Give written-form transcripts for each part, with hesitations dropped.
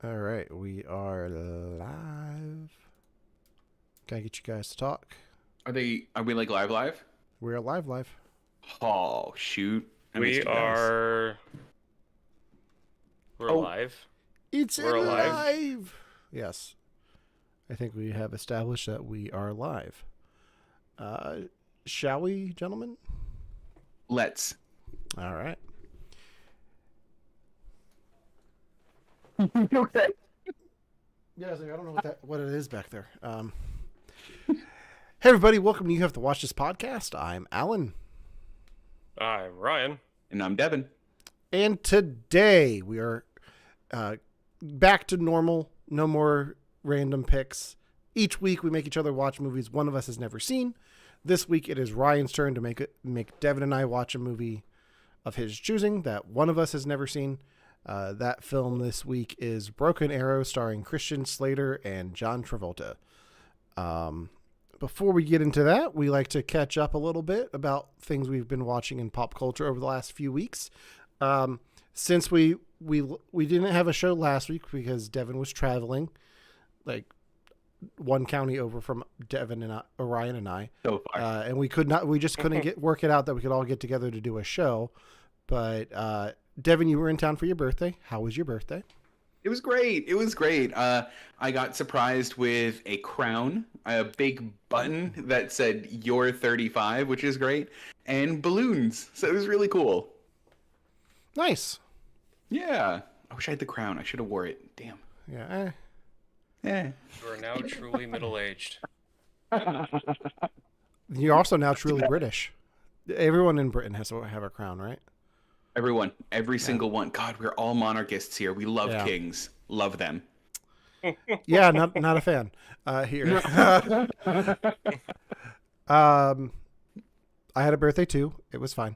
All right, we are live. Can I get you guys to talk? Are we like live? We're live. Oh, shoot. I missed We you guys. are. We're Oh, alive. It's We're alive. alive. Yes, I think we have established that we are live. Uh, shall we, gentlemen? let's. All right. Okay. Yeah, I don't know what it is back there. Hey everybody, welcome to You Have to Watch This podcast. I'm Alan. I'm Ryan. And I'm Devon. And today we are back to normal. No more random picks. Each week we make each other watch movies one of us has never seen. This week it is Ryan's turn to make Devon and I watch a movie of his choosing that one of us has never seen. That film this week is Broken Arrow, starring Christian Slater and John Travolta. Before we get into that, we like to catch up a little bit about things we've been watching in pop culture over the last few weeks. Since we didn't have a show last week because Devon was traveling, like one county over from Devon and Ryan and I, So far. and we just couldn't work it out that we could all get together to do a show. But Devon, you were in town for your birthday. How was your birthday? It was great. I got surprised with a crown, a big button that said "You're 35," which is great, and balloons. So it was really cool. Nice. Yeah. I wish I had the crown. I should have wore it. Damn. Yeah. Yeah. You are now truly middle-aged. You're also now truly British. Everyone in Britain has to have a crown, right? Everyone, every single one. God, we're all monarchists here. We love kings. Love them. Yeah, not a fan here. I had a birthday too. It was fine.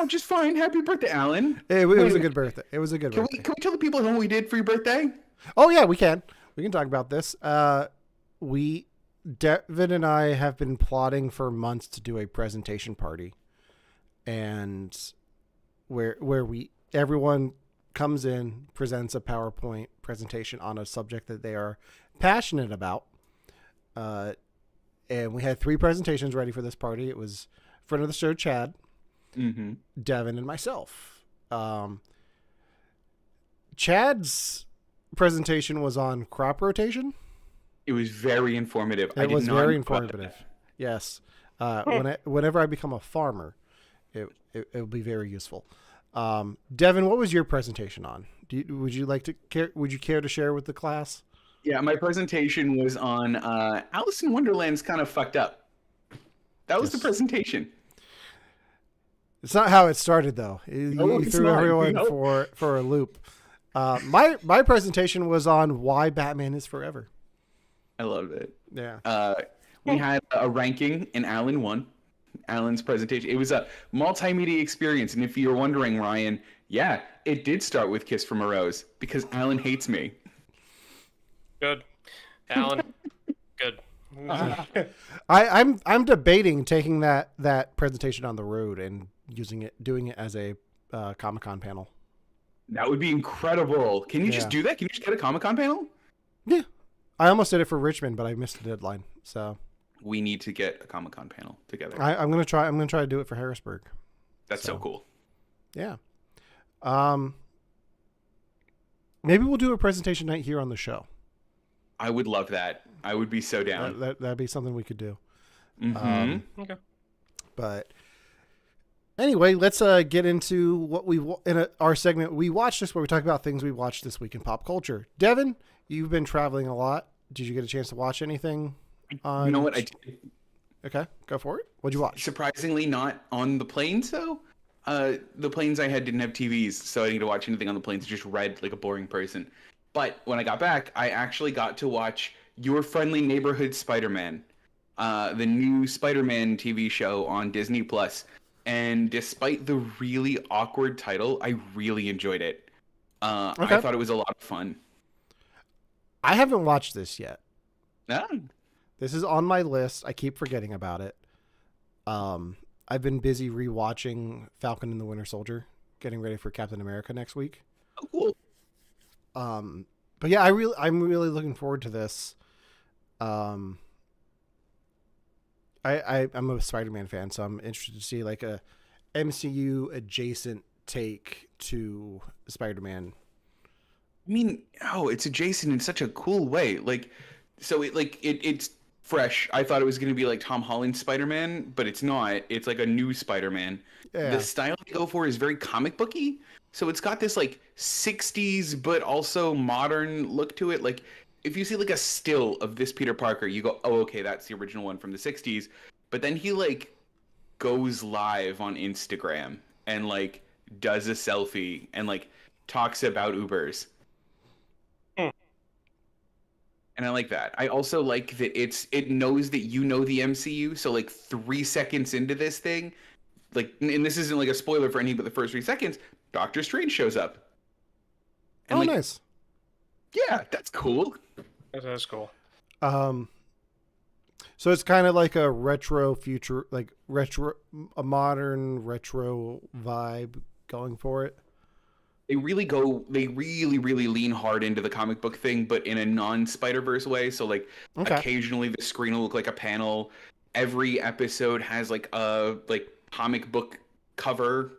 Just fine. Happy birthday, Alan. It was a good birthday. It was a good birthday. Can we tell the people at home what we did for your birthday? Oh yeah, we can. We can talk about this. Devin and I have been plotting for months to do a presentation party, and where everyone comes in, presents a PowerPoint presentation on a subject that they are passionate about. And we had 3 presentations ready for this party. It was friend of the show, Chad, Devin, and myself. Chad's presentation was on crop rotation. It was very informative. It was very informative. Yes. Whenever I become a farmer, it'll be very useful. Devin, what was your presentation on? Would you care to share with the class? Yeah, my presentation was on Alice in Wonderland's kind of fucked up. That was the presentation. It's not how it started, though. You threw everyone for a loop. My presentation was on why Batman is forever. I loved it. Yeah. We had a ranking, and Alan won. Alan's presentation. It was a multimedia experience, and if you're wondering, Ryan, yeah, it did start with "Kiss from a Rose" because Alan hates me. Good. Alan. Good. I'm debating taking that presentation on the road and doing it as a Comic-Con panel. That would be incredible. Can you just do that? Can you just get a Comic-Con panel? Yeah. I almost did it for Richmond, but I missed the deadline. So we need to get a Comic-Con panel together. I'm gonna try to do it for Harrisburg. That's so cool. Yeah. Maybe we'll do a presentation night here on the show. I would love that. I would be so down. That'd be something we could do. Okay. But anyway, let's get into what our segment. We watched this where we talk about things we watched this week in pop culture. Devin, you've been traveling a lot. Did you get a chance to watch anything? You know what I did? Okay, go for it. What'd you watch? Surprisingly, not on the planes though. The planes I had didn't have TVs, so I didn't get to watch anything on the planes. I just read like a boring person. But when I got back, I actually got to watch Your Friendly Neighborhood Spider-Man, the new Spider-Man TV show on Disney Plus. And despite the really awkward title, I really enjoyed it. I thought it was a lot of fun. I haven't watched this yet. Ah. This is on my list. I keep forgetting about it. I've been busy rewatching Falcon and the Winter Soldier, getting ready for Captain America next week. Oh, cool. But yeah, I'm really looking forward to this. Um, I'm a Spider-Man fan, so I'm interested to see like a MCU adjacent take to Spider-Man. I mean, oh, it's adjacent in such a cool way. Like, so it's fresh. I thought it was gonna be like Tom Holland's Spider-Man, but it's not. It's like a new Spider-Man. The Yeah. style they go for is very comic booky. So it's got this like 60s but also modern look to it. Like if you see like a still of this Peter Parker, you go, "Oh, okay, that's the original one from the 60s." But then he like goes live on Instagram and like does a selfie and like talks about Ubers. Hmm. And I like that. I also like that it knows that you know the MCU. So like 3 seconds into this thing, like, and this isn't like a spoiler for any but the first 3 seconds, Doctor Strange shows up. And Oh, like, nice. yeah, that's cool. That's cool. Um, so it's kind of like a retro future, like a modern retro vibe going for it. They really lean hard into the comic book thing, but in a non-Spider-Verse way. So like Okay. occasionally the screen will look like a panel. Every episode has like a comic book cover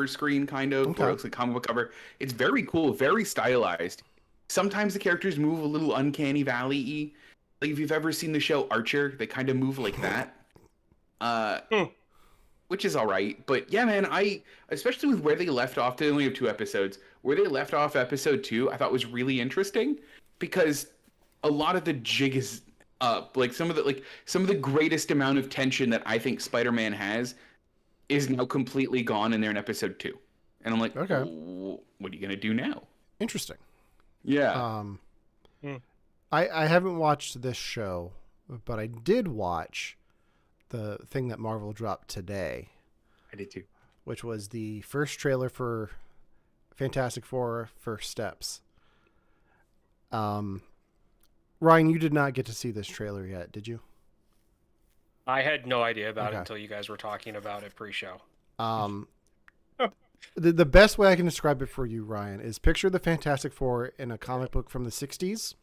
screen kind of, Okay. or it looks like comic book cover. It's very cool, very stylized. Sometimes the characters move a little uncanny valley-y. Like if you've ever seen the show Archer, they kind of move like that. Which is all right. But yeah, man, I especially with where they left off. They only have 2 episodes. Where they left off episode 2, I thought was really interesting because a lot of the jig is up. Like some of the greatest amount of tension that I think Spider-Man has is now completely gone, and they're in episode 2. And I'm like, Okay. What are you gonna do now? Interesting. Yeah. Hmm. I haven't watched this show, but I did watch the thing that Marvel dropped today, I did too. which was the first trailer for Fantastic Four: First Steps. Ryan, you did not get to see this trailer yet, did you? I had no idea about Okay. it until you guys were talking about it pre-show. The best way I can describe it for you, Ryan, is picture the Fantastic Four in a comic book from the 60s,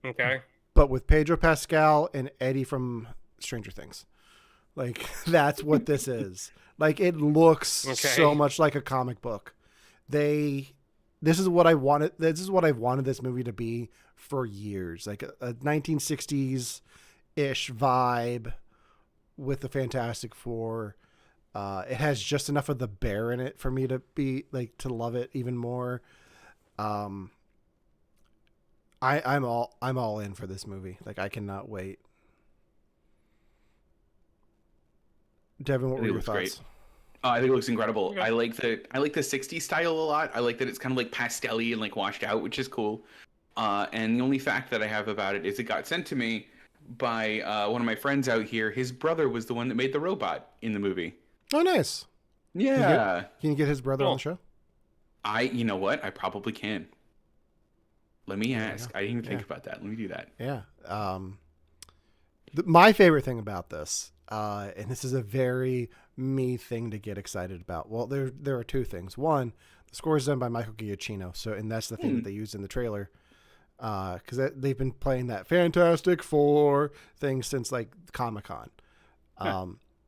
Okay. but with Pedro Pascal and Eddie from Stranger Things. Like, that's what this is. Like, it looks so much like a comic book. This is what I wanted. This is what I've wanted this movie to be for years. Like a 1960s-ish vibe with the Fantastic Four. It has just enough of the bear in it for me to be like to love it even more. I'm all in for this movie. Like I cannot wait. Devin, what were your thoughts? Great. I think it looks incredible. Okay. I like the 60s style a lot. I like that it's kind of like pastel-y and like washed out, which is cool. And the only fact that I have about it is it got sent to me by one of my friends out here. His brother was the one that made the robot in the movie. Oh, nice. Yeah. Can you get his brother on Cool. the show? You know what? I probably can. Let me ask. I didn't even think Yeah. about that. Let me do that. Yeah. My favorite thing about this, and this is a very me thing to get excited about. Well, there are two things. One, the score is done by Michael Giacchino, and that's the thing that they used in the trailer, because they've been playing that Fantastic Four thing since like Comic-Con.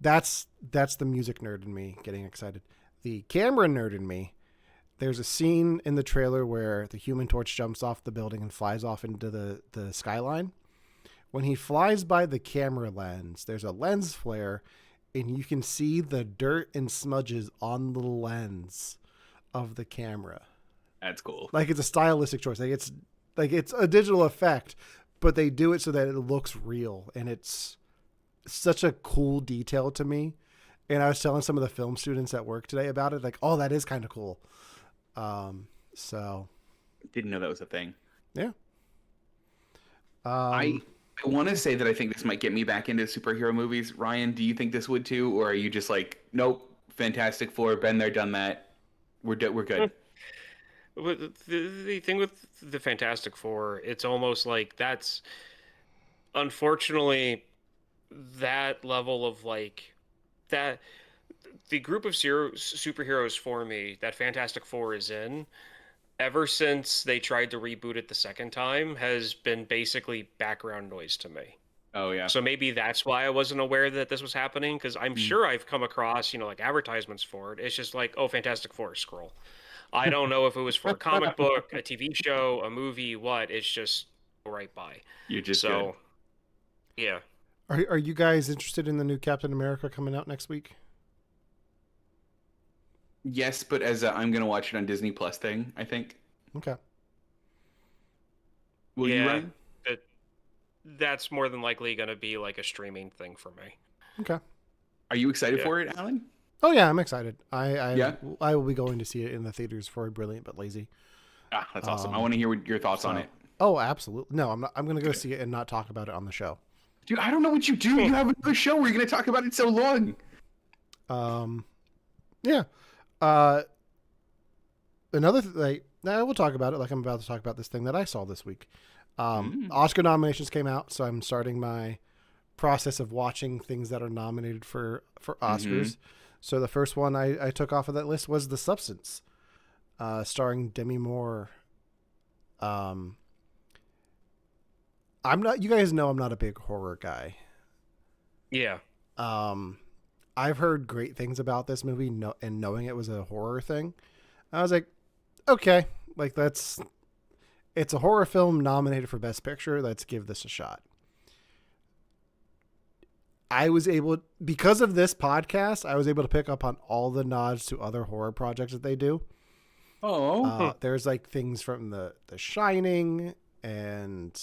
That's the music nerd in me getting excited. The camera nerd in me. There's a scene in the trailer where the Human Torch jumps off the building and flies off into the skyline. When he flies by the camera lens, there's a lens flare, and you can see the dirt and smudges on the lens of the camera. That's cool. Like it's a stylistic choice. Like it's a digital effect, but they do it so that it looks real, and it's such a cool detail to me. And I was telling some of the film students at work today about it, like, oh, that is kind of cool. So Didn't know that was a thing. yeah. I want to say that I think this might get me back into superhero movies. Ryan, do you think this would too, or are you just like, nope, Fantastic Four, been there, done that. We're good. But the thing with the Fantastic Four, it's almost like that's unfortunately that level of like that the group of superheroes for me that Fantastic Four is in ever since they tried to reboot it the second time, has been basically background noise to me. Oh yeah. So maybe that's why I wasn't aware that this was happening, because I'm Mm. sure I've come across, like advertisements for it. It's just like, oh, Fantastic Four, scroll. I don't know if it was for a comic book, a TV show, a movie, what. It's just right by. You're just good. So, yeah. Are you guys interested in the new Captain America coming out next week? Yes, but as a, I'm gonna watch it on Disney Plus thing, I think. Okay. Will you, Yeah, Ryan? that's more than likely going to be like a streaming thing for me. Okay. Are you excited Yeah. for it, Alan? Oh yeah, I'm excited. Yeah? I will be going to see it in the theaters for Brilliant but Lazy. Ah, that's awesome. I want to hear your thoughts on it. Oh, absolutely. No, I'm not. I'm going to go see it and not talk about it on the show. Dude, I don't know what you do. You have another show where you're gonna talk about it so long. Yeah. Another like, we'll talk about it. Like I'm about to talk about this thing that I saw this week. Oscar nominations came out, so I'm starting my process of watching things that are nominated for Oscars. So the first one I took off of that list was The Substance, starring Demi Moore. I'm not. You guys know I'm not a big horror guy. Yeah. I've heard great things about this movie, and knowing it was a horror thing, I was like, okay, like it's a horror film nominated for Best Picture. Let's give this a shot. I was able, because of this podcast, I was able to pick up on all the nods to other horror projects that they do. There's like things from the Shining and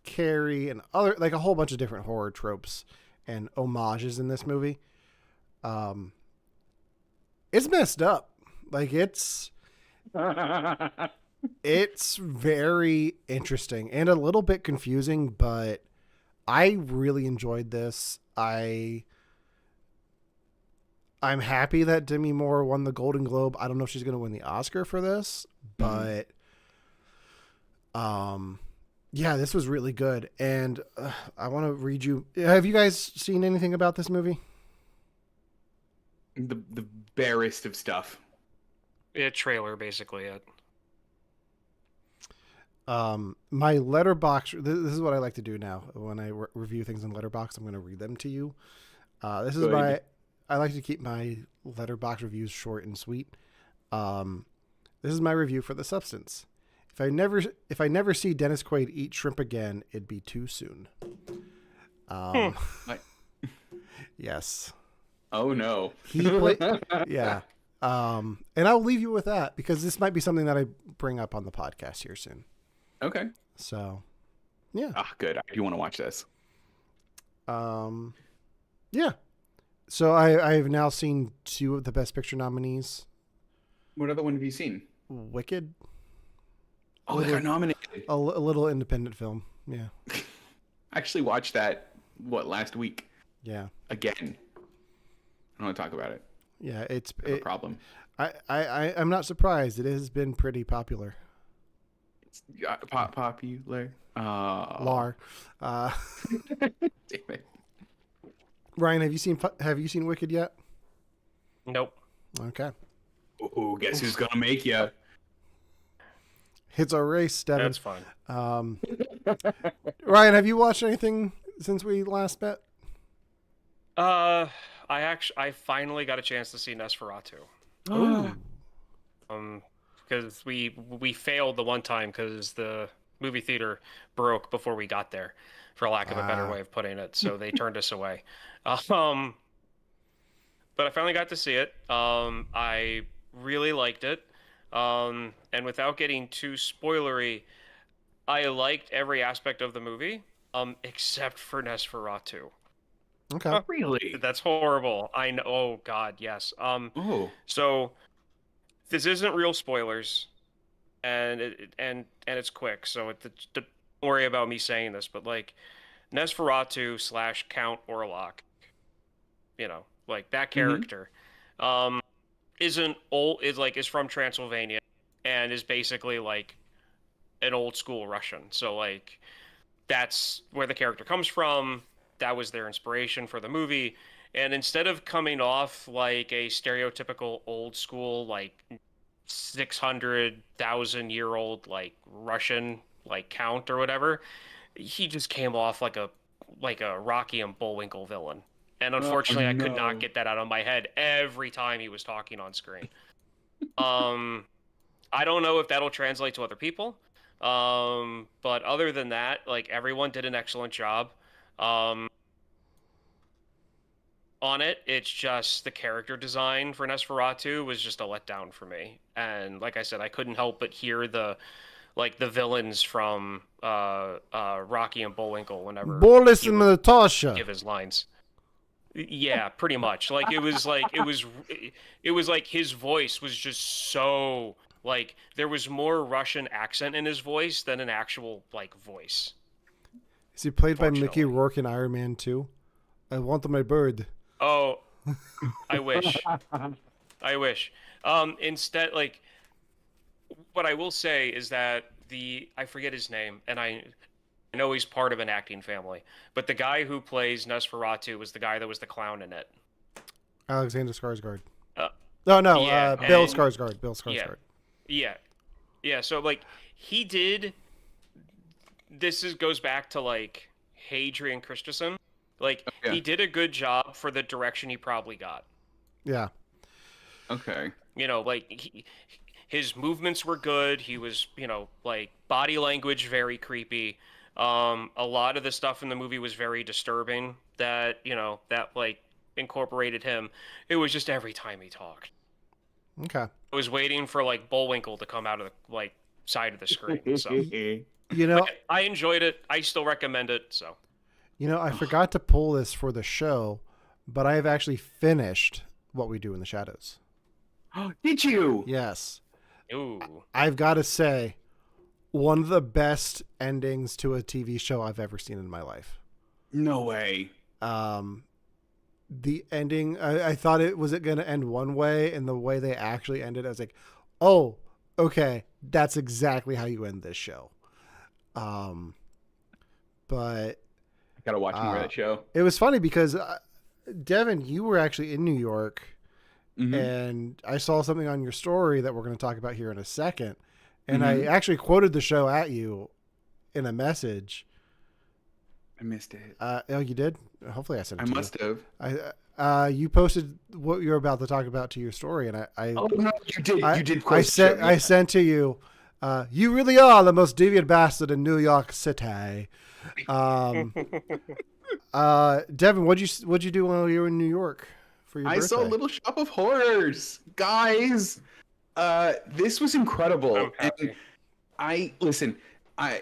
Carrie and other, like a whole bunch of different horror tropes and homages in this movie. It's messed up. Like it's very interesting and a little bit confusing, but I really enjoyed this. I'm happy that Demi Moore won the Golden Globe. I don't know if she's going to win the Oscar for this, but yeah, this was really good. And I want to read you. Have you guys seen anything about this movie? The barest of stuff. Yeah, trailer basically it. My letterbox. This is what I like to do now when I review things in Letterbox. I'm going to read them to you. This is Good. I like to keep my Letterbox reviews short and sweet. This is my review for The Substance. If I never see Dennis Quaid eat shrimp again, it'd be too soon. Yes. Oh no. Yeah. And I'll leave you with that because this might be something that I bring up on the podcast here soon. Okay. So, yeah. Ah, good. I do want to watch this. Yeah. So I've now seen 2 of the Best Picture nominees. What other one have you seen? Wicked. Oh, they got nominated. A little independent film. Yeah. I actually watched that last week Yeah. again. I don't want to talk about it. Yeah. It's I have a problem. I'm not surprised. It has been pretty popular. It's popular. Lar. Damn it. Ryan, have you seen Wicked yet? Nope. Okay. Ooh, guess who's gonna make you? It's our race, Devon. That's fine. Ryan, have you watched anything since we last met? I finally got a chance to see Nosferatu. Oh. Because we failed the one time because the movie theater broke before we got there, for lack of a better way of putting it. So they turned us away. But I finally got to see it. I really liked it. And without getting too spoilery, I liked every aspect of the movie, except for Nosferatu. Okay. Really? That's horrible. I know. Oh God, yes. Oh. So this isn't real spoilers, and it's quick. So don't worry about me saying this, but like Nosferatu / Count Orlok, like that character, isn't old. Is from Transylvania, and is basically like an old school Russian. So like that's where the character comes from. That was their inspiration for the movie. And instead of coming off like a stereotypical old school, like 600,000-year-old like Russian like count or whatever. He just came off like a Rocky and Bullwinkle villain. And Oh unfortunately, I could not no. get that out of my head every time he was talking on screen. Um, I don't know if that'll translate to other people. But other than that, like everyone did an excellent job. Um, on it. It's just the character design for Nosferatu was just a letdown for me. And like I said, I couldn't help but hear the villains from Rocky and Bullwinkle whenever Boris he and would Natasha. give his lines. Yeah, pretty much. Like it was like his voice was just so like there was more Russian accent in his voice than an actual like voice. Is he played by Mickey Fortunately. Rourke in Iron Man 2? I want my bird. Oh, I wish. I wish. Instead, like, what I will say is that I forget his name, and I know he's part of an acting family, but the guy who plays Nosferatu was the guy that was the clown in it. Alexander Skarsgård. Uh, No, yeah, Bill and- Skarsgård. Bill Yeah, Skarsgård. yeah, yeah. So like, he did. Goes back to like Hadrian Christensen. Like, Yeah. he did a good job for the direction he probably got. Yeah. Okay. You know, like his movements were good. He was, like body language very creepy. A lot of the stuff in the movie was very disturbing. That that like incorporated him. It was just every time he talked, Okay. I was waiting for like Bullwinkle to come out of the like side of the screen. So You know, I enjoyed it. I still recommend it. So I forgot to pull this for the show, but I have actually finished What We Do in the Shadows. Did you? Yes. ooh, I've got to say, one of the best endings to a TV show I've ever seen in my life. No way. The ending, I thought it was going to end one way, and the way they actually ended, I was like, oh, okay, that's exactly how you end this show. But I gotta watch more of that show. it was funny because Devon, you were actually in New York, Mhm. and I saw something on your story that we're going to talk about here in a second. And Mhm. I actually quoted the show at you in a message. I missed it. Oh, you did? Hopefully I sent it I to must have. you. You posted what you're about to talk about to your story, and Oh no, you did. I, You did. I quote sent the show, yeah. I sent to you. You really are the most deviant bastard in New York City. Devin, what'd you do while you were in New York for your I birthday? saw Little Shop of Horrors, guys. This was incredible. I'm happy. And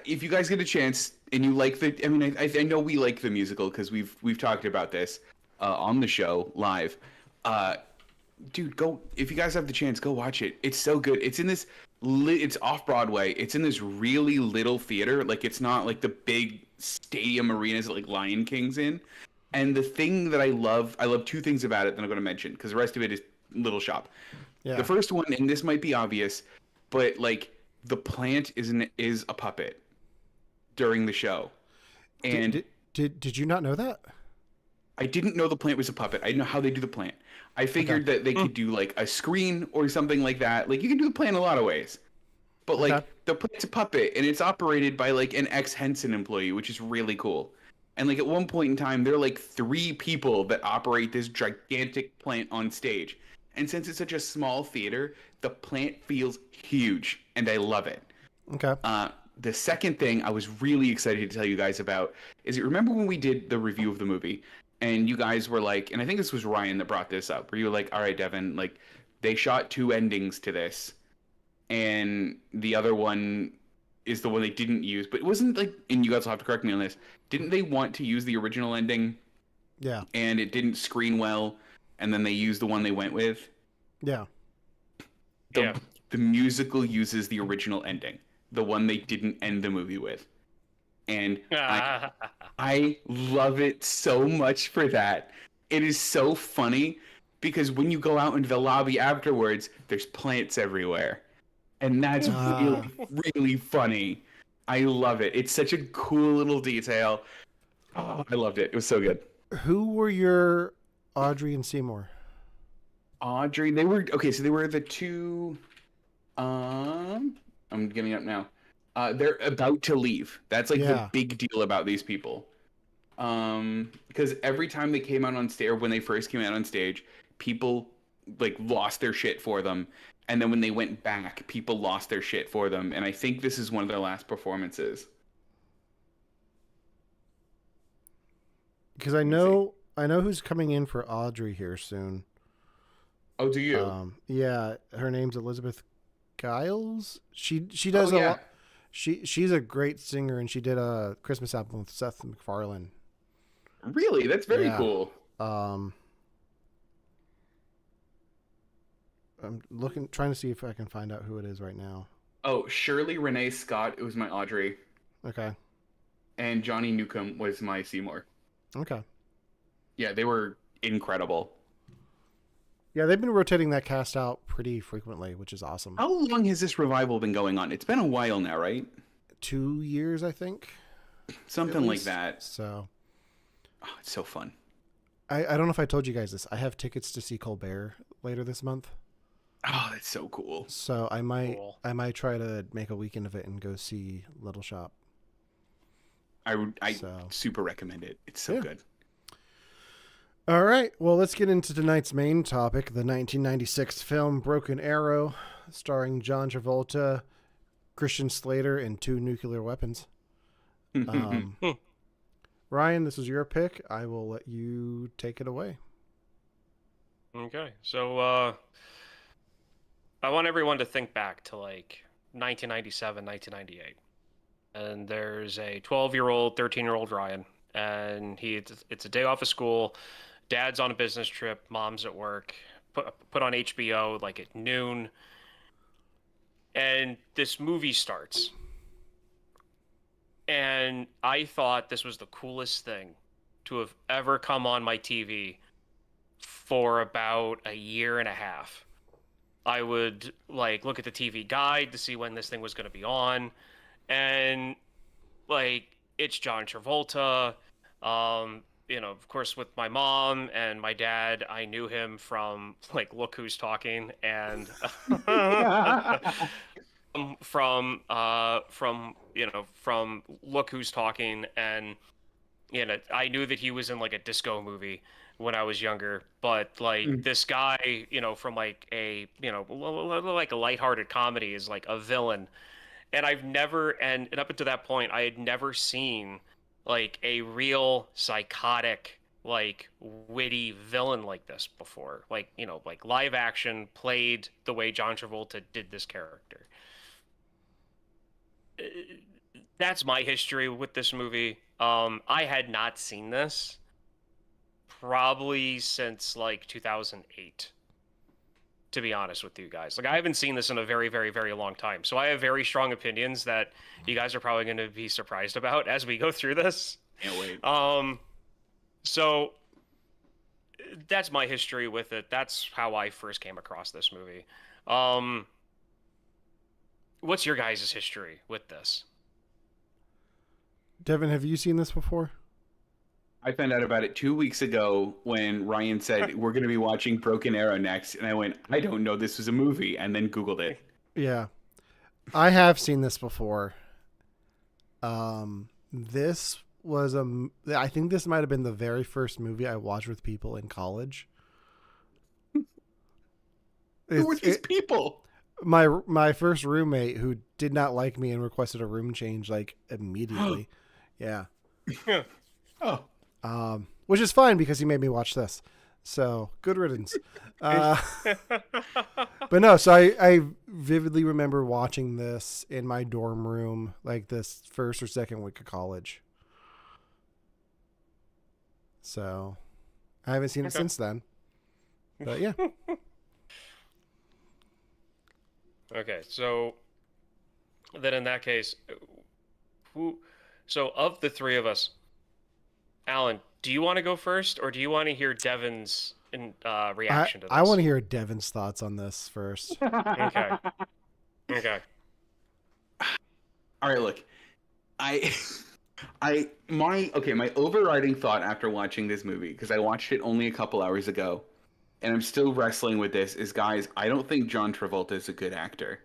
if you guys get a chance and you like I know we like the musical because we've talked about this on the show live. Dude, go if you guys have the chance, go watch it. It's so good. It's in this. It's off Broadway. It's in this really little theater. Like it's not like the big stadium arenas that like Lion King's in. And the thing that I love two things about it that I'm going to mention because the rest of it is Little Shop. Yeah. The first one, and this might be obvious, but like the plant is a puppet during the show, and Did you not know that? I didn't know the plant was a puppet. I didn't know how they do the plant. I figured that they could do like a screen or something like that. Like you can do the plant a lot of ways, but like Okay. the plant's a puppet and it's operated by like an ex-Henson employee, which is really cool. And like at one point in time, there are like 3 people that operate this gigantic plant on stage. And since it's such a small theater, the plant feels huge, and I love it. Okay. The second thing I was really excited to tell you guys about is remember when we did the review of the movie, and you guys were like, and I think this was Ryan that brought this up, where you were like, all right, Devin, like they shot 2 endings to this, and the other one is the one they didn't use, but it wasn't like, and you guys will have to correct me on this, didn't they want to use the original ending, Yeah. and it didn't screen well, and then they used the one they went with? Yeah. Yeah. The musical uses the original ending, the one they didn't end the movie with. And I love it so much for that. It is so funny because when you go out into the lobby afterwards, there's plants everywhere. And that's really, really funny. I love it. It's such a cool little detail. Oh, I loved it. It was so good. Who were your Audrey and Seymour? Audrey, they were okay. So they were the 2. I'm getting up now. They're about to leave. That's like the Yeah. big deal about these people. Because every time they came out on stage, or when they first came out on stage, people like lost their shit for them, and then when they went back, people lost their shit for them. And I think this is one of their last performances. Because Let me see. I know who's coming in for Audrey here soon. Oh, do you? Yeah, her name's Elizabeth Giles. She Oh does a yeah. lot. She's a great singer, and she did a Christmas album with Seth MacFarlane. Really? That's very Yeah. cool. Um, I'm trying to see if I can find out who it is right now. Oh, Shirley Renee Scott, it was my Audrey, Okay. and Johnny Newcomb was my Seymour. Okay. Yeah, they were incredible. Yeah, they've been rotating that cast out pretty frequently, which is awesome. How long has this revival been going on? It's been a while now, right? 2 years, I think. Something At like least. that. So Oh, it's so fun. I don't know if I told you guys this. I have tickets to see Colbert later this month. Oh, that's so cool. So Cool. I might try to make a weekend of it and go see Little Shop. I So. super recommend it. It's so Yeah. good. All right. Well, let's get into tonight's main topic, the 1996 film Broken Arrow, starring John Travolta, Christian Slater, and two nuclear weapons. Ryan, this is your pick. I will let you take it away. Okay, so I want everyone to think back to like 1997, 1998, and there's a 12-year-old, 13-year-old Ryan, and it's a day off of school. Dad's on a business trip, mom's at work. Put on HBO like at noon, and this movie starts. And I thought this was the coolest thing to have ever come on my TV for about a year and a half. I would like look at the TV guide to see when this thing was going to be on, and like it's John Travolta. Of course, with my mom and my dad, I knew him from like Look Who's Talking and from Look Who's Talking, and I knew that he was in like a disco movie when I was younger, but like this guy, from like a like a lighthearted comedy is like a villain, and and up until that point I had never seen like a real psychotic like witty villain like this before, like like live action played the way John Travolta did this character. That's my history with this movie. I had not seen this probably since like 2008, to be honest with you guys. Like I haven't seen this in a very, very, very long time. So I have very strong opinions that you guys are probably going to be surprised about as we go through this. Can't wait. So that's my history with it. That's how I first came across this movie. What's your guys' history with this? Devon, have you seen this before? I found out about it 2 weeks ago when Ryan said we're going to be watching Broken Arrow next, and I went, I don't know this was a movie, and then Googled it. Yeah. I have seen this before. This was I think this might have been the very first movie I watched with people in college. Who were these people? My first roommate, who did not like me and requested a room change like immediately. Yeah. Oh. Which is fine because he made me watch this. So good riddance. But no, so I vividly remember watching this in my dorm room, like this first or second week of college. So I haven't seen it since then. But yeah. Okay, so then in that case, so of the three of us, Alan, do you want to go first, or do you want to hear Devon's reaction to this? I want to hear Devon's thoughts on this first. Okay. Okay. All right, look. My overriding thought after watching this movie, because I watched it only a couple hours ago, and I'm still wrestling with this, is guys, I don't think John Travolta is a good actor.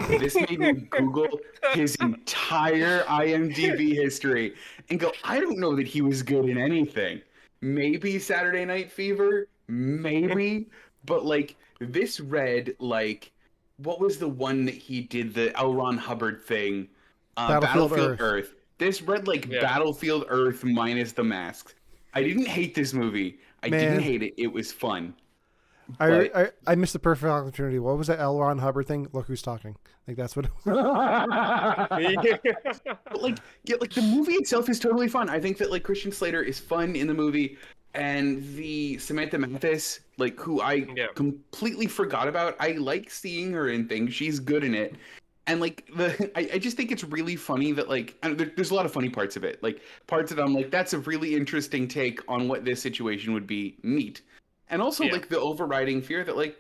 This made me Google his entire IMDb history and go, I don't know that he was good in anything. Maybe Saturday Night Fever, maybe, but like this read like what was the one that he did the L. Ron Hubbard thing? Battlefield Earth. This read like Yeah. Battlefield Earth minus the masks. I didn't hate this movie. I Man. didn't hate it. It was fun. But- I missed the perfect opportunity. What was that L. Ron Hubbard thing? Look who's talking. Like that's what. But like, yeah, like the movie itself is totally fun. I think that like Christian Slater is fun in the movie, and the Samantha Mathis, like who I completely forgot about. I like seeing her in things. She's good in it, and like I just think it's really funny that like there's a lot of funny parts of it. Like parts that I'm like, that's a really interesting take on what this situation would be. Neat, and also like the overriding fear that like.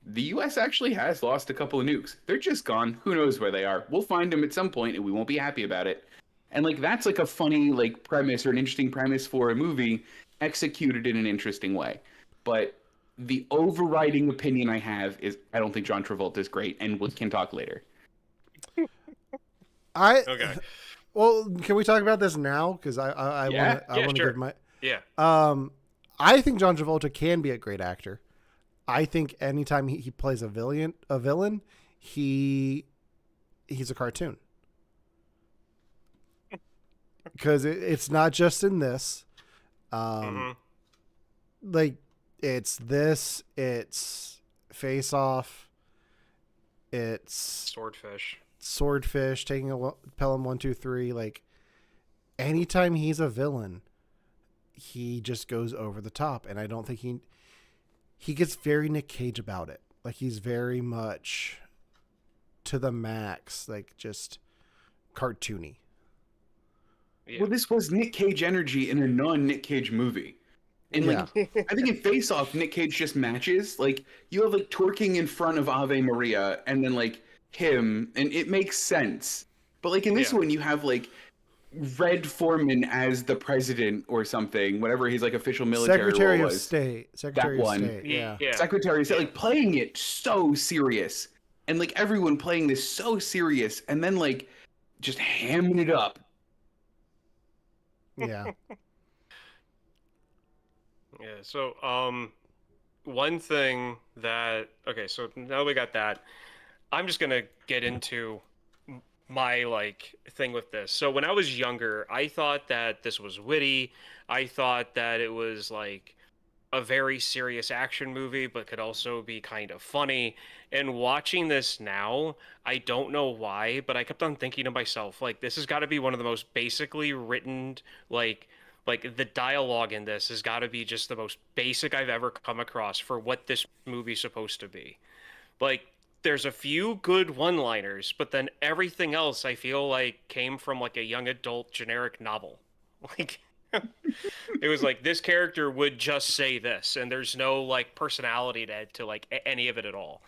The U.S. actually has lost a couple of nukes. They're just gone. Who knows where they are? We'll find them at some point, and we won't be happy about it. And like that's like a funny like premise or an interesting premise for a movie executed in an interesting way. But the overriding opinion I have is I don't think John Travolta is great, and we can talk later. Okay. Well, can we talk about this now? Because I want to sure. give my. Yeah. I think John Travolta can be a great actor. I think anytime he plays a villain, he's a cartoon. Because it's not just in this. Like, it's this, it's Face Off, it's Swordfish, taking a Pelham 1, 2, 3. Like, anytime he's a villain, he just goes over the top. And I don't think he gets very Nick Cage about it. Like he's very much to the max, like just cartoony. Yeah. Well, this was Nick Cage energy in a non-Nick Cage movie. And like, I think in Face Off, Nick Cage just matches. Like you have like twerking in front of Ave Maria and then like him, and it makes sense. But like in this one, you have like Red Foreman as the president or something, whatever his like official military Secretary role of was. State. Secretary of State. Yeah. Secretary of State, like playing it so serious, and like everyone playing this so serious, and then like just hamming it up. Yeah. Yeah. So, one thing that so now we got that. I'm just gonna get into my like thing with this. So when I was younger, I thought that this was witty. I thought that it was like a very serious action movie, but could also be kind of funny. And watching this now, I don't know why, but I kept on thinking to myself, like, this has got to be one of the most basically written, like the dialogue in this has got to be just the most basic I've ever come across for what this movie's supposed to be. Like, there's a few good one-liners, but then everything else I feel like came from like a young adult generic novel. Like it was like this character would just say this, and there's no like personality to like any of it at all.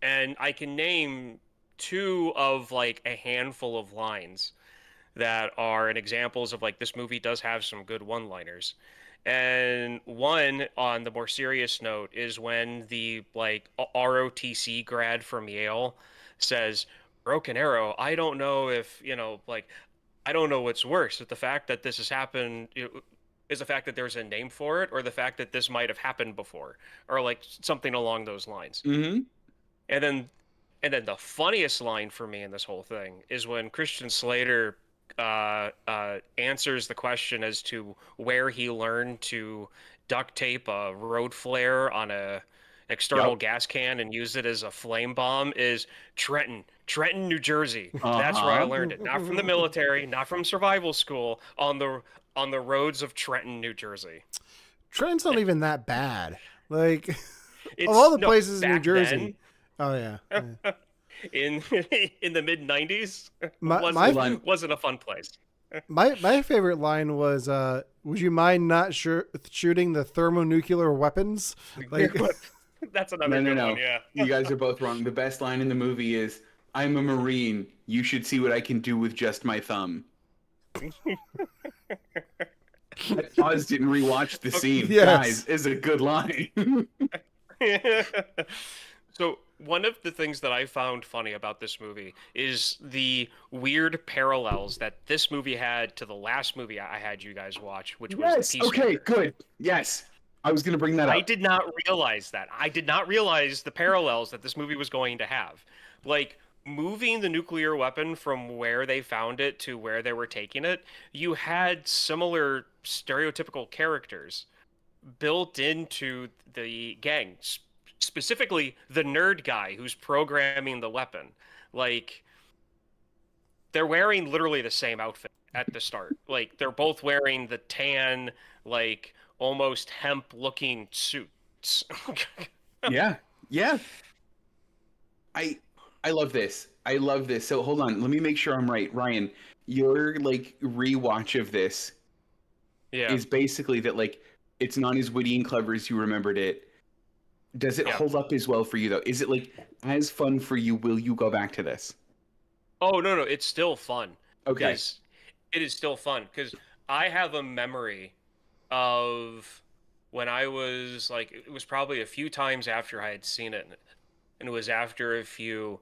And I can name two of like a handful of lines that are an examples of like this movie does have some good one-liners. And one on the more serious note is when the like ROTC grad from Yale says, "Broken Arrow, I don't know if, like, I don't know what's worse, if the fact that this has happened is the fact that there's a name for it, or the fact that this might have happened before, or like something along those lines." Mm-hmm. And then the funniest line for me in this whole thing is when Christian Slater answers the question as to where he learned to duct tape a road flare on a external gas can and use it as a flame bomb is Trenton, New Jersey. That's where I learned it. Not from the military, not from survival school, on the roads of Trenton, New Jersey. Trenton's not even that bad. Like of all the places in New Jersey. Then, oh yeah. in the mid 90s wasn't a fun place. My favorite line was would you mind not shooting the thermonuclear weapons? Like that's another good one. Yeah, you guys are both wrong. The best line in the movie is, "I'm a Marine, you should see what I can do with just my thumb." I paused it and rewatched the scene. Yes. Guys, is a good line. So one of the things that I found funny about this movie is the weird parallels that this movie had to the last movie I had you guys watch, which was The Yes. Okay. Peacemaker. Good. Yes. I was gonna bring that I up. did not realize that. I did not realize the parallels that this movie was going to have. Like, moving the nuclear weapon from where they found it to where they were taking it, you had similar stereotypical characters built into the gang. Specifically, the nerd guy who's programming the weapon. Like, they're wearing literally the same outfit at the start. Like, they're both wearing the tan, like, almost hemp looking suits. Yeah. Yeah. I love this. I love this. So hold on, let me make sure I'm right. Ryan, your like rewatch of this Yeah. is basically that like it's not as witty and clever as you remembered it. Does it Yeah. hold up as well for you though? Is it like as fun for you? Will you go back to this? Oh, no, it's still fun. Okay. 'Cause it is still fun because I have a memory of when I was like, it was probably a few times after I had seen it, and it was after a few,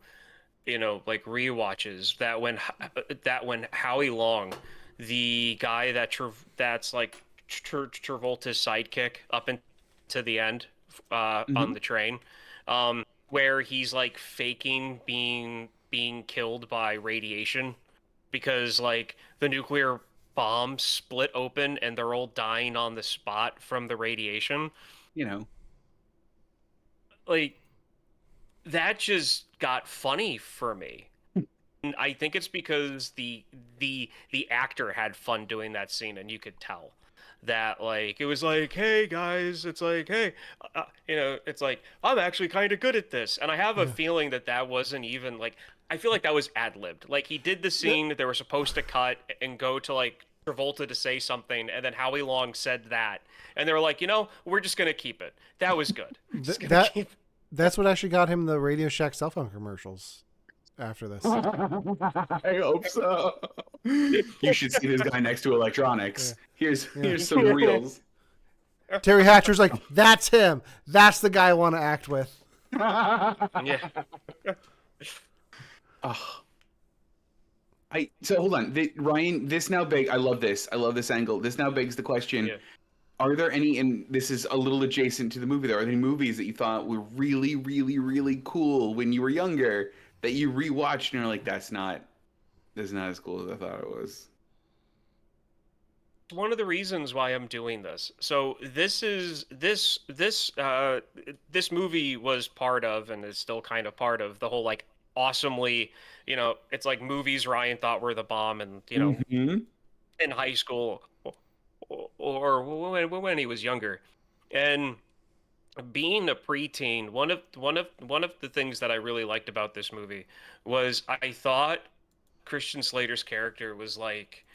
like rewatches that when Howie Long, the guy that's like Travolta's sidekick up into the end, on the train, where he's like faking being killed by radiation because like the nuclear bomb split open and they're all dying on the spot from the radiation. You know. Like, that just got funny for me. And I think it's because the actor had fun doing that scene, and you could tell that like it was like, hey guys, it's like, hey, it's like I'm actually kind of good at this, and I have a feeling that that wasn't even like, I feel like that was ad-libbed. Like, he did the scene that they were supposed to cut and go to like Travolta to say something, and then Howie Long said that, and they were like, we're just gonna keep it. That was good. That's what actually got him the Radio Shack cell phone commercials after this. I hope so. You should see this guy next to electronics. Here's some reels. Terry Hatcher's like, that's him. That's the guy I want to act with. Yeah. Oh. So hold on, Ryan. This now I love this. I love this angle. This now begs the question: are there any? And this is a little adjacent to the movie. There are there any movies that you thought were really, really, really cool when you were younger that you rewatched and you're like, that's not as cool as I thought it was? One of the reasons why I'm doing this. So this movie was part of, and is still kind of part of, the whole like awesomely, it's like movies Ryan thought were the bomb, and in high school or when he was younger. And being a preteen, one of the things that I really liked about this movie was I thought Christian Slater's character was like,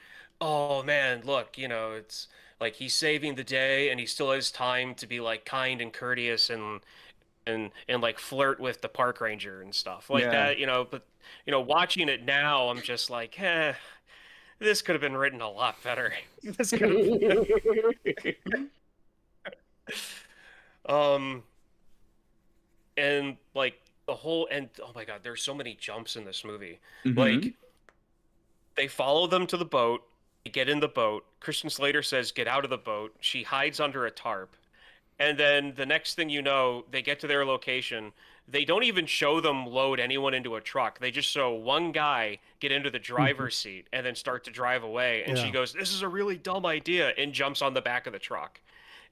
oh man, look, it's like he's saving the day and he still has time to be like kind and courteous and like flirt with the park ranger and stuff like that, but watching it now, I'm just like, this could have been written a lot better. This could have and like the whole, and oh my god, there's so many jumps in this movie. Like, they follow them to the boat, they get in the boat, Christian Slater says get out of the boat, she hides under a tarp, and then the next thing you know, they get to their location. They don't even show them load anyone into a truck. They just show one guy get into the driver's seat and then start to drive away. And she goes, this is a really dumb idea, and jumps on the back of the truck.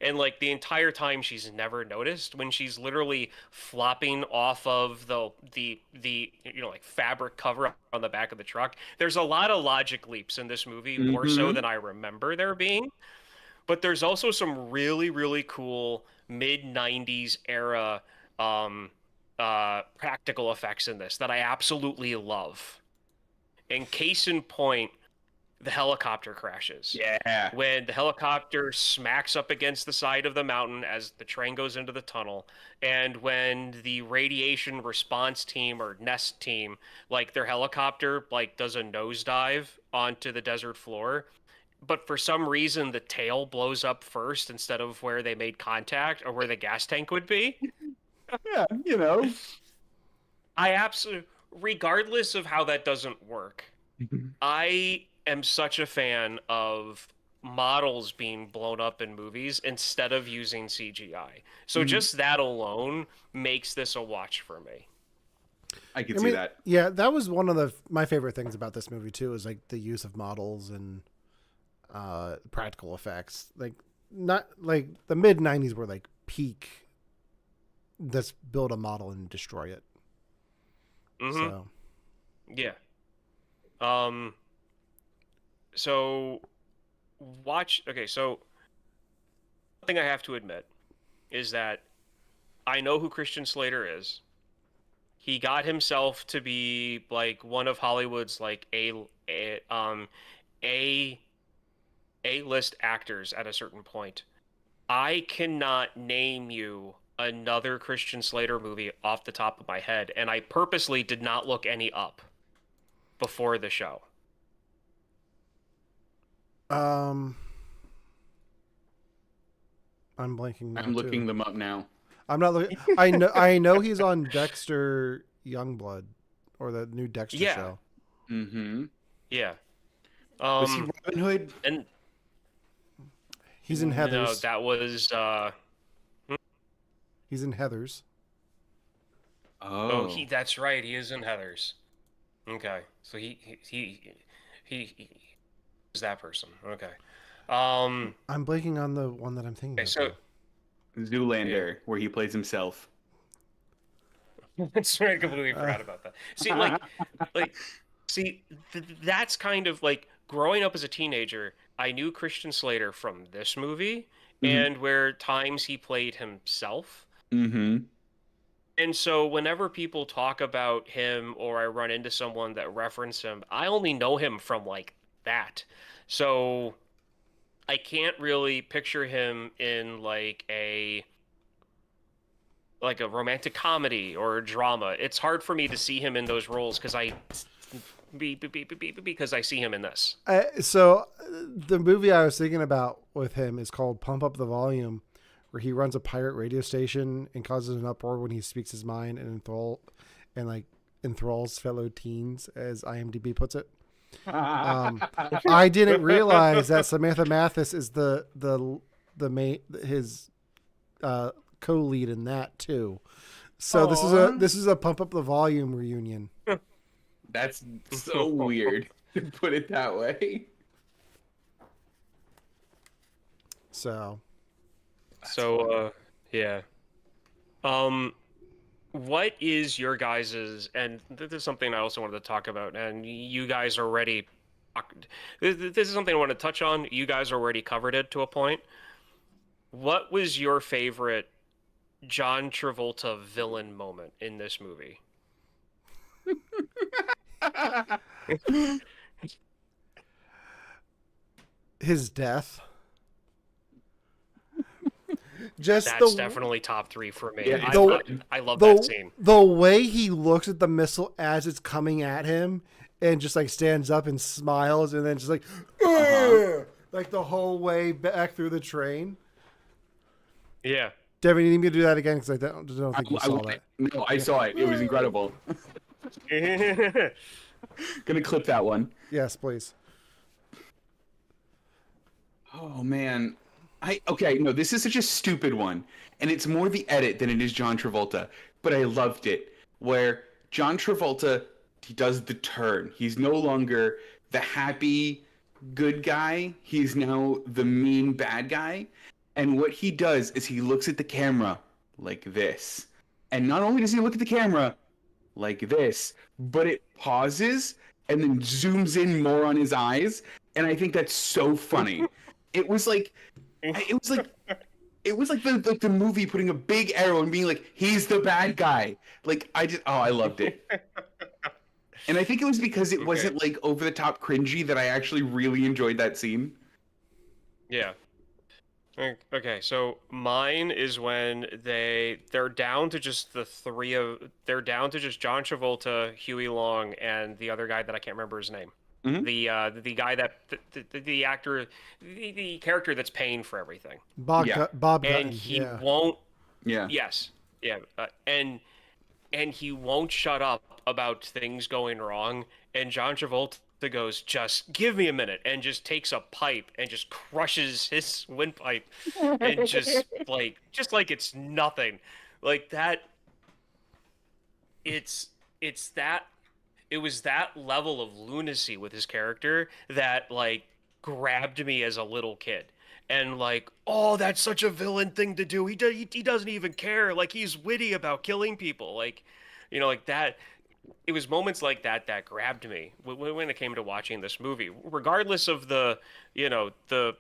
And like the entire time, she's never noticed when she's literally flopping off of the like fabric cover on the back of the truck. There's a lot of logic leaps in this movie, more so than I remember there being. But there's also some really, really cool mid-90s era practical effects in this that I absolutely love. In case in point, the helicopter crashes. Yeah. When the helicopter smacks up against the side of the mountain as the train goes into the tunnel, and when the radiation response team or NEST team, like their helicopter, like does a nosedive onto the desert floor, but for some reason the tail blows up first instead of where they made contact or where the gas tank would be. Yeah, you know. I absolutely, regardless of how that doesn't work, I am such a fan of models being blown up in movies instead of using CGI. So just that alone makes this a watch for me. I can I see mean, that. yeah, that was one of my favorite things about this movie too. Is like the use of models and practical effects. Like not like the mid '90s were like peak. Let's build a model and destroy it. Mm-hmm. So Yeah. Um. So watch. Okay. So one thing I have to admit is that I know who Christian Slater is. He got himself to be like one of Hollywood's like a A-list actors at a certain point. I cannot name you another Christian Slater movie off the top of my head, and I purposely did not look any up before the show. I'm blanking now I'm looking too. them up now. I'm not looking. I know he's on Dexter Youngblood, or the new Dexter Yeah. show. Mm-hmm. Yeah. Was he Robin Hood? And He's in no, Heathers. that was He's in Heathers. Oh. that's right, he is in Heathers. Okay. So he is that person. Okay. I'm blanking on the one that I'm thinking Okay, of. so Zoolander, where he plays himself. that's right, I completely forgot about that. See, that's kind of like growing up as a teenager. I knew Christian Slater from this movie and where times he played himself. Mm-hmm. And so whenever people talk about him or I run into someone that reference him, I only know him from like that. So I can't really picture him in like a romantic comedy or a drama. It's hard for me to see him in those roles because I see him in this. So the movie I was thinking about with him is called Pump Up the Volume, where he runs a pirate radio station and causes an uproar when he speaks his mind and enthralls fellow teens, as IMDb puts it. I didn't realize that Samantha Mathis is the main his co-lead in that too. So this is a Pump Up the Volume reunion. That's so weird to put it that way. So Yeah. What is your guys's, and this is something I also wanted to talk about, and you guys already, this is something I want to touch on. You guys already covered it to a point. What was your favorite John Travolta villain moment in this movie? his death. That's definitely top 3 for me. Yeah, I love that scene. The way he looks at the missile as it's coming at him and just like stands up and smiles and then just like, like the whole way back through the train. Yeah. Devin, you need me to do that again? Because I don't think you saw that. No, I saw it. It was incredible. Gonna clip that one. Yes, please. Oh man. No, this is such a stupid one. And it's more the edit than it is John Travolta. But I loved it. Where John Travolta, he does the turn. He's no longer the happy good guy. He's now the mean bad guy. And what he does is he looks at the camera like this. And not only does he look at the camera like this, but it pauses and then zooms in more on his eyes. And I think that's so funny. It was like the movie putting a big arrow and being like, he's the bad guy. Like I loved it. And I think it was because it wasn't like over the top cringy that I actually really enjoyed that scene. Yeah. Okay, so mine is when they're down to just they're down to just John Travolta, Huey Long, and the other guy that I can't remember his name. Mm-hmm. The guy that the actor, the character that's paying for everything. Bob and Gunn, he won't. Yeah. Yes, Yeah, and he won't shut up about things going wrong. And John Travolta goes, "Just give me a minute," and just takes a pipe and just crushes his windpipe, and just like it's nothing, like that. It's it's that it was that level of lunacy with his character that like grabbed me as a little kid. And like, oh, that's such a villain thing to do. He doesn't even care. Like he's witty about killing people. Like, like that. It was moments like that that grabbed me when it came to watching this movie, regardless of the, the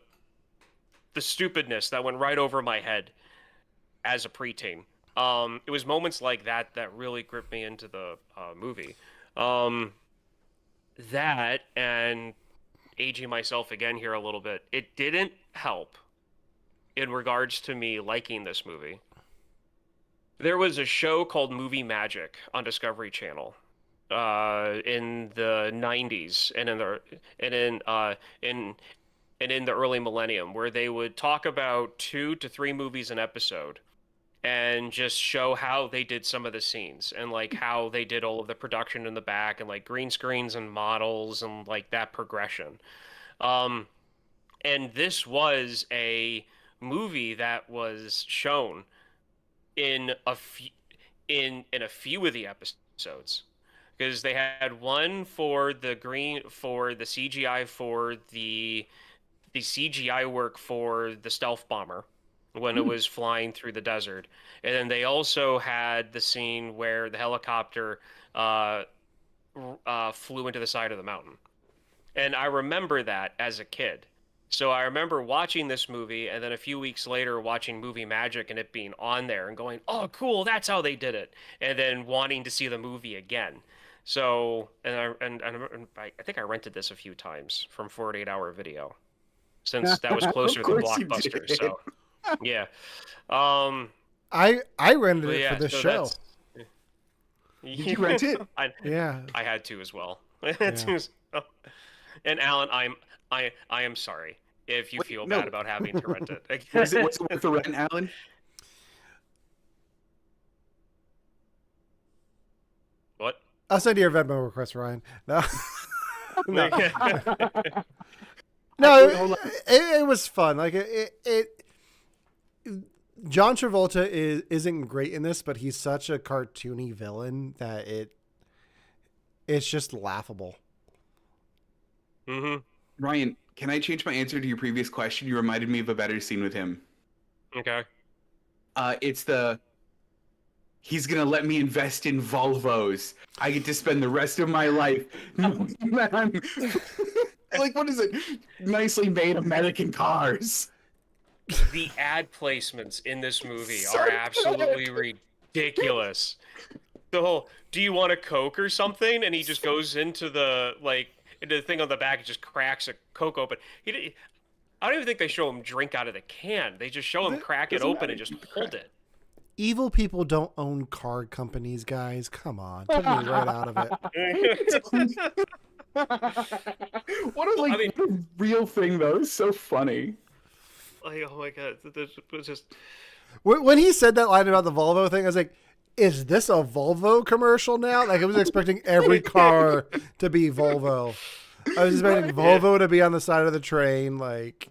stupidness that went right over my head as a preteen. It was moments like that that really gripped me into the movie. Um, that and aging myself again here a little bit, it didn't help in regards to me liking this movie. There was a show called Movie Magic on Discovery Channel in the 90s and in the early millennium, where they would talk about 2 to 3 movies an episode and just show how they did some of the scenes and like how they did all of the production in the back and like green screens and models and like that progression. Um, and this was a movie that was shown in a few in a few of the episodes, because they had one for the CGI for the CGI work for the stealth bomber when it was flying through the desert. And then they also had the scene where the helicopter flew into the side of the mountain. And I remember that as a kid. So I remember watching this movie, and then a few weeks later watching Movie Magic and it being on there and going, "Oh, cool, that's how they did it," and then wanting to see the movie again. So, I think I rented this a few times from 48 Hour Video, since that was closer Of than course you Blockbuster. did. So, yeah. Um, I rented it yeah, for this so show. that's. Did you rent it? Yeah. I had to as well. Yeah. And Alan, I am sorry if you Wait, feel no. bad about having to rent it. Was it worth the rent, Alan? What? I'll send you your Venmo request, Ryan. No. No. Wait, No, hold on. it was fun. Like John Travolta isn't great in this, but he's such a cartoony villain that it's just laughable. Mm-hmm. Ryan, can I change my answer to your previous question? You reminded me of a better scene with him. Okay. It's he's gonna let me invest in Volvos. I get to spend the rest of my life. Man. Like, what is it? Nicely made American cars. The ad placements in this movie So are absolutely ridiculous. The whole, "Do you want a Coke or something?" And he just goes into the thing on the back and just cracks a Coke open. I don't even think they show him drink out of the can. They just show him crack it doesn't open matter. and just hold it. Evil people don't own car companies, guys. Come on, took me right out of it. What a what a real thing though. It's so funny. Like, oh my god, this was just. When he said that line about the Volvo thing, I was like, "Is this a Volvo commercial now?" Like I was expecting every car to be Volvo. I was expecting Volvo to be on the side of the train, like.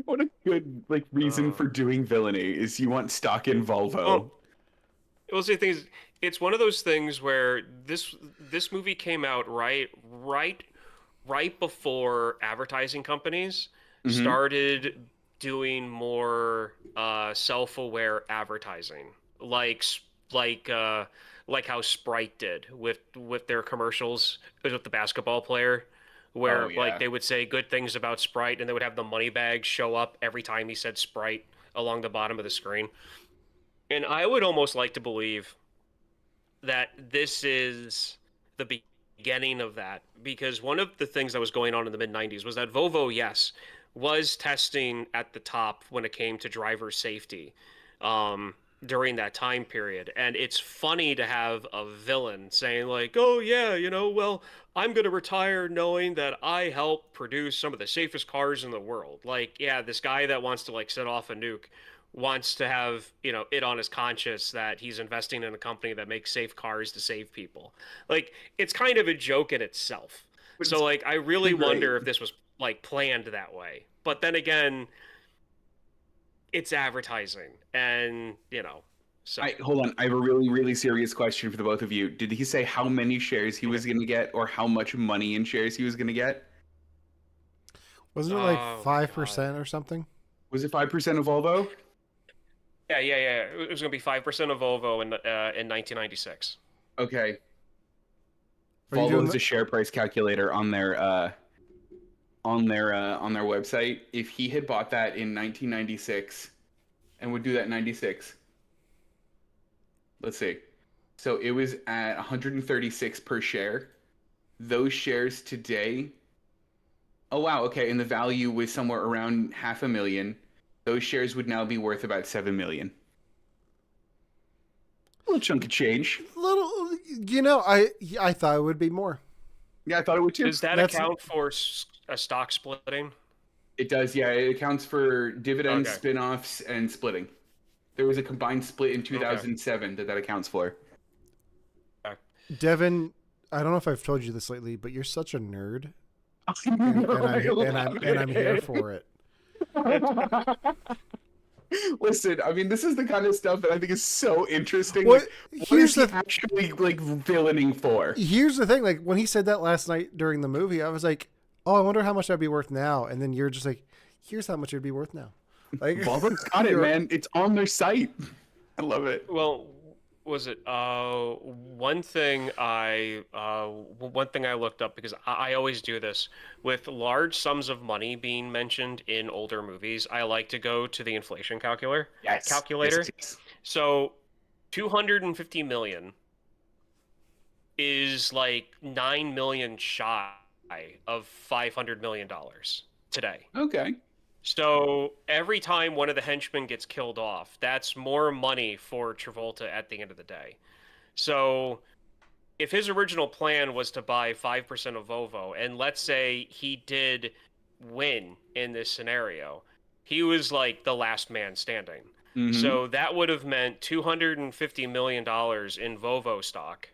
What a good reason for doing villainy is you want stock in Volvo. Well, see, the thing is, it's one of those things where this movie came out right before advertising companies started doing more self-aware advertising, like how Sprite did with their commercials with the basketball player, where Oh, yeah. they would say good things about Sprite and they would have the money bag show up every time he said Sprite along the bottom of the screen. And I would almost like to believe that this is the beginning of that, because one of the things that was going on in the mid 90s was that Volvo, yes, was testing at the top when it came to driver safety during that time period. And it's funny to have a villain saying like, "Oh yeah, well, I'm going to retire knowing that I helped produce some of the safest cars in the world." Like, yeah, this guy that wants to set off a nuke wants to have, it on his conscience that he's investing in a company that makes safe cars to save people. Like, it's kind of a joke in itself. So, like, I really wonder if this was, like, planned that way. But then again, it's advertising, and, so. Hold on. I have a really, really serious question for the both of you. Did he say how many shares he was going to get or how much money in shares he was going to get? Wasn't it like 5% or something? Was it 5% of Volvo? Yeah. It was going to be 5% of Volvo in 1996. Okay. Volvo has a share price calculator on their website. If he had bought that in 1996 and would do that in 96. Let's see. So it was at 136 per share. Those shares today. Oh wow, okay, and the value was somewhere around $500,000. Those shares would now be worth about $7 million. A little chunk of change. I thought it would be more. Yeah, I thought it would too. Does that account for a stock splitting? It does, yeah. It accounts for dividends, spin-offs, and splitting. There was a combined split in 2007 that accounts for. Devon, I don't know if I've told you this lately, but you're such a nerd. And I'm here for it. Listen, I mean, this is the kind of stuff that I think is so interesting. What is he actually like villaining for? Here's the thing: like when he said that last night during the movie, I was like, "Oh, I wonder how much that'd be worth now." And then you're just like, "Here's how much it'd be worth now." Like, Volvo's got it, man. It's on their site. I love it. Well, was it one thing I looked up, because I always do this with large sums of money being mentioned in older movies. I like to go to the inflation calculator. Yes. So 250 million is like 9 million shy of $500 million today. Okay. So every time one of the henchmen gets killed off, that's more money for Travolta at the end of the day. So if his original plan was to buy 5% of Volvo, and let's say he did win in this scenario, he was like the last man standing. Mm-hmm. So that would have meant $250 million in Volvo stock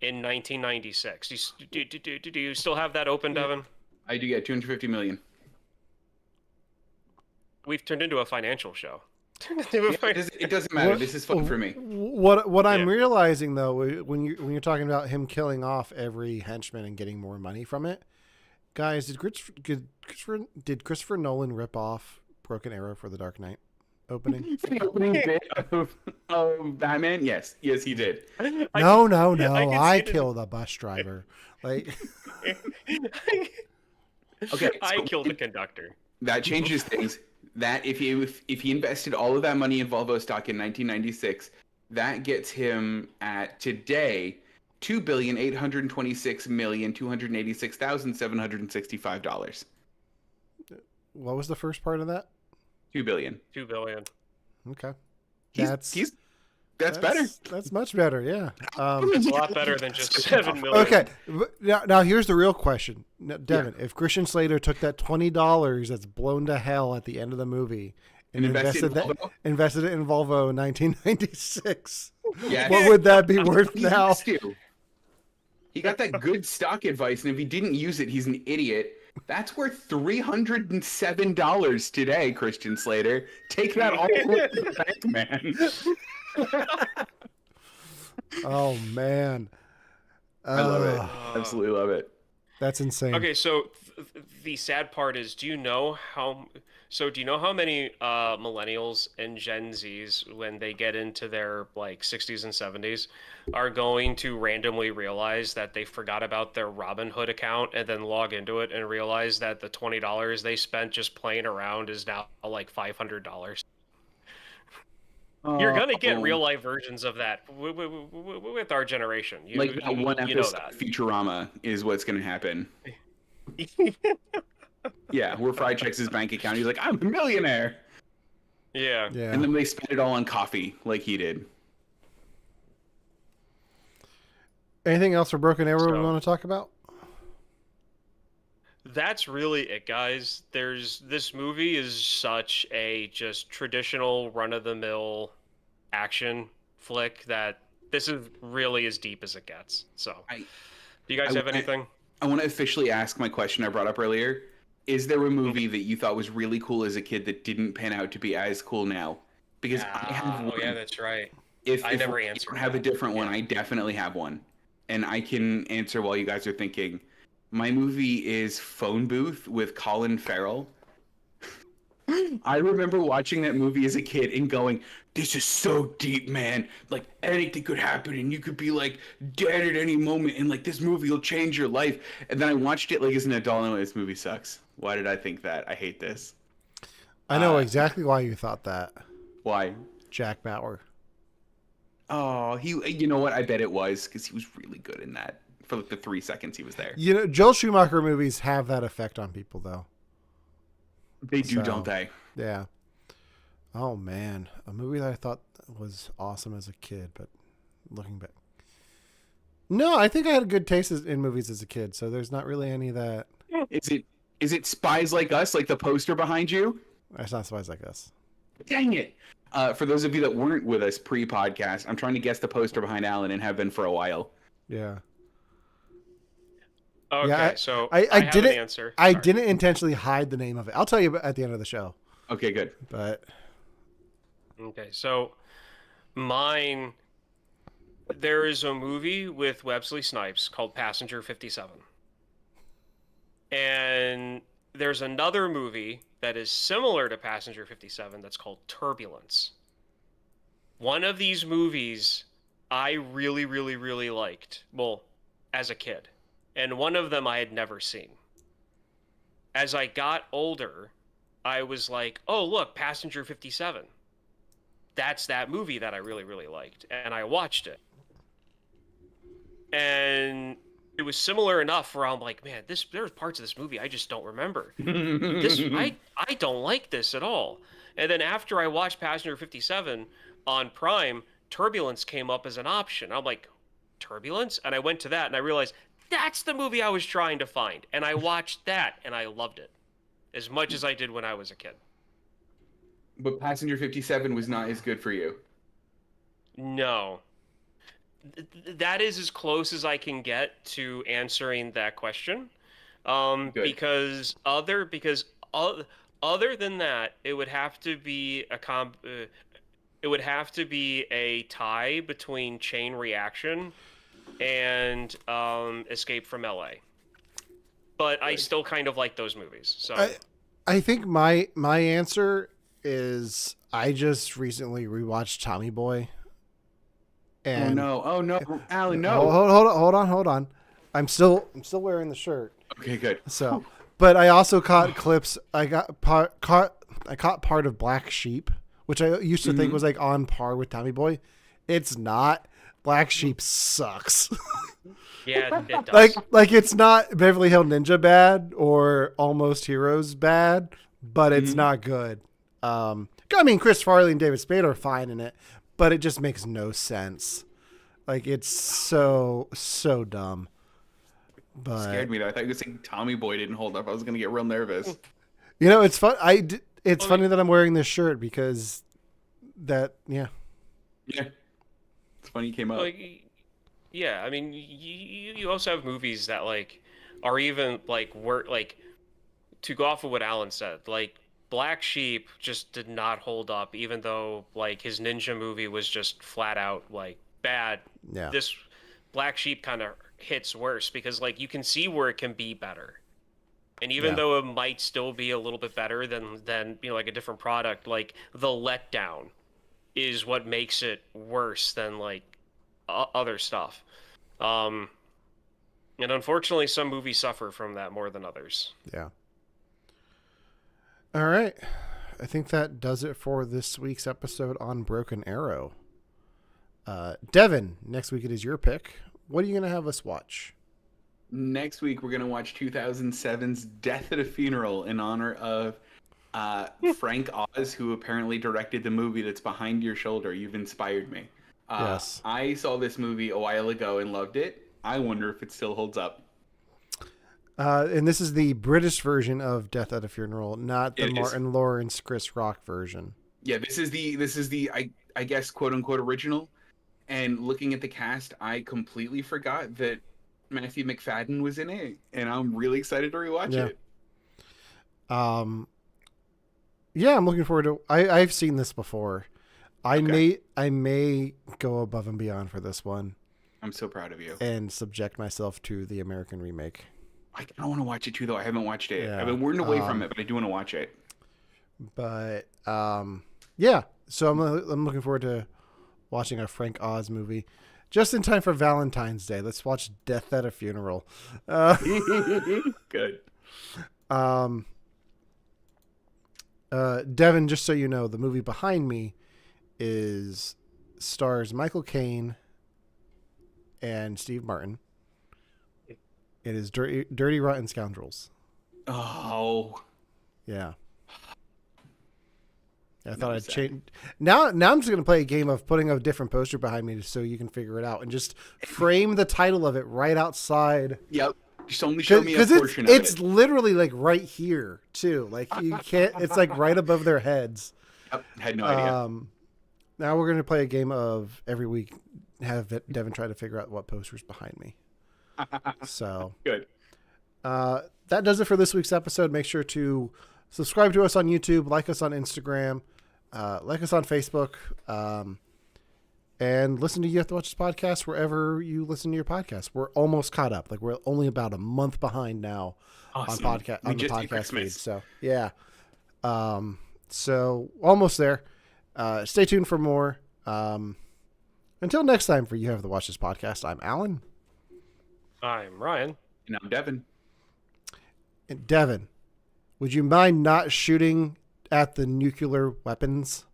in 1996. Do you still have that open, Devon? I do, yeah, 250 million. We've turned into a financial show. It doesn't matter. This is fun for me. What I'm realizing though, when you're talking about him killing off every henchman and getting more money from it, guys, did Christopher Nolan rip off Broken Arrow for the Dark Knight opening? The opening bit of Batman? Yes, he did. No. I killed a bus driver. Like, okay, I killed the conductor. That changes things. That if he invested all of that money in Volvo stock in 1996, that gets him at today $2,826,286,765. What was the first part of that? $2 billion. $2 billion. Okay. That's better. That's much better, yeah. It's a lot better than just $7 million. Okay, now here's the real question. Now, Devon, if Christian Slater took that $20 that's blown to hell at the end of the movie and invested it in Volvo in 1996, what would that be worth now? He got that good stock advice, and if he didn't use it, he's an idiot. That's worth $307 today, Christian Slater. Take that all the way to the bank, man. Oh man, I love it. Absolutely love it. That's insane. Okay, so the sad part is, do you know how many millennials and Gen Zs, when they get into their like 60s and 70s, are going to randomly realize that they forgot about their Robinhood account and then log into it and realize that the $20 they spent just playing around is now like $500? You're gonna get real life versions of that with our generation. Like that one episode of Futurama is what's gonna happen. Yeah, where Fry checks his bank account, he's like, "I'm a millionaire." Yeah. And then they spend it all on coffee, like he did. Anything else for Broken Arrow we want to talk about? that's really it, guys. This movie is such a just traditional run-of-the-mill action flick that this is really as deep as it gets. So, I do you guys I, have anything? I want to officially ask my question I brought up earlier. Is there a Okay. movie that you thought was really cool as a kid that didn't pan out to be as cool now? Because I have Oh yeah, one. that's right. If I never you don't answered have a that. different one, Yeah. I definitely have one, and I can answer while you guys are thinking. My movie is Phone Booth with Colin Farrell. I remember watching that movie as a kid and going, "This is so deep, man. Like anything could happen, and you could be like dead at any moment, and like this movie will change your life." And then I watched it like as an adult, and I went, this movie sucks. Why did I think that? I hate this. I know Uh, exactly why you thought that. why? Jack Bauer. Oh, he. You know what? I bet it was because he was really good in that for like the 3 seconds he was there. You know, Joel Schumacher movies have that effect on people, though. They do, So, don't they? Yeah. Oh man, a movie that I thought was awesome as a kid, but looking back, no, I think I had a good taste in movies as a kid. So there's not really any that. Is it Spies Like Us, like the poster behind you? It's not Spies Like Us. Dang it! For those of you that weren't with us pre-podcast, I'm trying to guess the poster behind Alan and have been for a while. Yeah. Okay, Yeah, so I have didn't. an answer. I Sorry. didn't intentionally hide the name of it. I'll tell you at the end of the show. Okay, good. But Okay, so mine. There is a movie with Wesley Snipes called Passenger 57. And there's another movie that is similar to Passenger 57 that's called Turbulence. One of these movies I really, really, really liked, well, as a kid. And one of them I had never seen. As I got older, I was like, oh, look, Passenger 57. That's that movie that I really, really liked. And I watched it. And it was similar enough where I'm like, man, there's parts of this movie I just don't remember. I don't like this at all. And then after I watched Passenger 57 on Prime, Turbulence came up as an option. I'm like, Turbulence? And I went to that and I realized that's the movie I was trying to find. And I watched that and I loved it as much as I did when I was a kid. But Passenger 57 was not as good for you. No. That is as close as I can get to answering that question. Good. Because other than that, it would have to be a tie between Chain Reaction and Escape from LA. But I still kind of like those movies. So I think my answer is I just recently rewatched Tommy Boy. And oh no, Alan, no. Hold on. I'm still wearing the shirt. Okay, good. So, but I also caught clips. I caught part of Black Sheep, which I used to think was like on par with Tommy Boy. It's not. Black Sheep sucks. yeah, it does. like it's not Beverly Hill Ninja bad or Almost Heroes bad, but it's not good. I mean, Chris Farley and David Spade are fine in it, but it just makes no sense. Like it's so dumb. But Scared me though. I thought you were saying Tommy Boy didn't hold up. I was gonna get real nervous. you know, it's fun. It's funny that I'm wearing this shirt because yeah. Yeah, it's funny you came up. Like, yeah, I mean, you also have movies that like are even like to go off of what Alan said, like Black Sheep just did not hold up, even though like his ninja movie was just flat out like bad. Yeah. This Black Sheep kind of hits worse because like you can see where it can be better. And even though it might still be a little bit better than like a different product, like the letdown is what makes it worse than like other stuff. And unfortunately some movies suffer from that more than others. Yeah. All right. I think that does it for this week's episode on Broken Arrow. Devon, next week it is your pick. What are you going to have us watch? Next week we're gonna watch 2007's Death at a Funeral in honor of Frank Oz, who apparently directed the movie that's behind your shoulder. You've inspired me. Yes. I saw this movie a while ago and loved it. I wonder if it still holds up. And this is the British version of Death at a Funeral, not the It is. Martin Lawrence, Chris Rock version. Yeah, this is the I guess quote unquote original. And looking at the cast, I completely forgot that Matthew McFadden was in it, and I'm really excited to rewatch it. Yeah, I'm looking forward to. I've seen this before. I may go above and beyond for this one. I'm so proud of you. And subject myself to the American remake. I kind of want to watch it too, though. I haven't watched it. Yeah. I've been warned away from it, but I do want to watch it. But yeah. So I'm looking forward to watching a Frank Oz movie, just in time for Valentine's Day. Let's watch Death at a Funeral. Good. Devon, just so you know, the movie behind me stars Michael Caine and Steve Martin. It is Dirty Rotten Scoundrels. Oh. Yeah. I thought I'd change. Now I'm just going to play a game of putting a different poster behind me so you can figure it out and just frame the title of it right outside. Yep. Just only show me a portion of it. It's literally like right here too. Like you can't, it's like right above their heads. Yep. Had no idea. Now we're going to play a game of every week have Devon try to figure out what poster's behind me. So good. That does it for this week's episode. Make sure to subscribe to us on YouTube, like us on Instagram, like us on Facebook, and listen to You Have to Watch This podcast wherever you listen to your podcast. We're almost caught up. Like we're only about a month behind now on the podcast feed. So yeah. So almost there. Stay tuned for more. Until next time for You Have to Watch This podcast, I'm Alan. I'm Ryan. And I'm Devon. And Devon, would you mind not shooting at the nuclear weapons?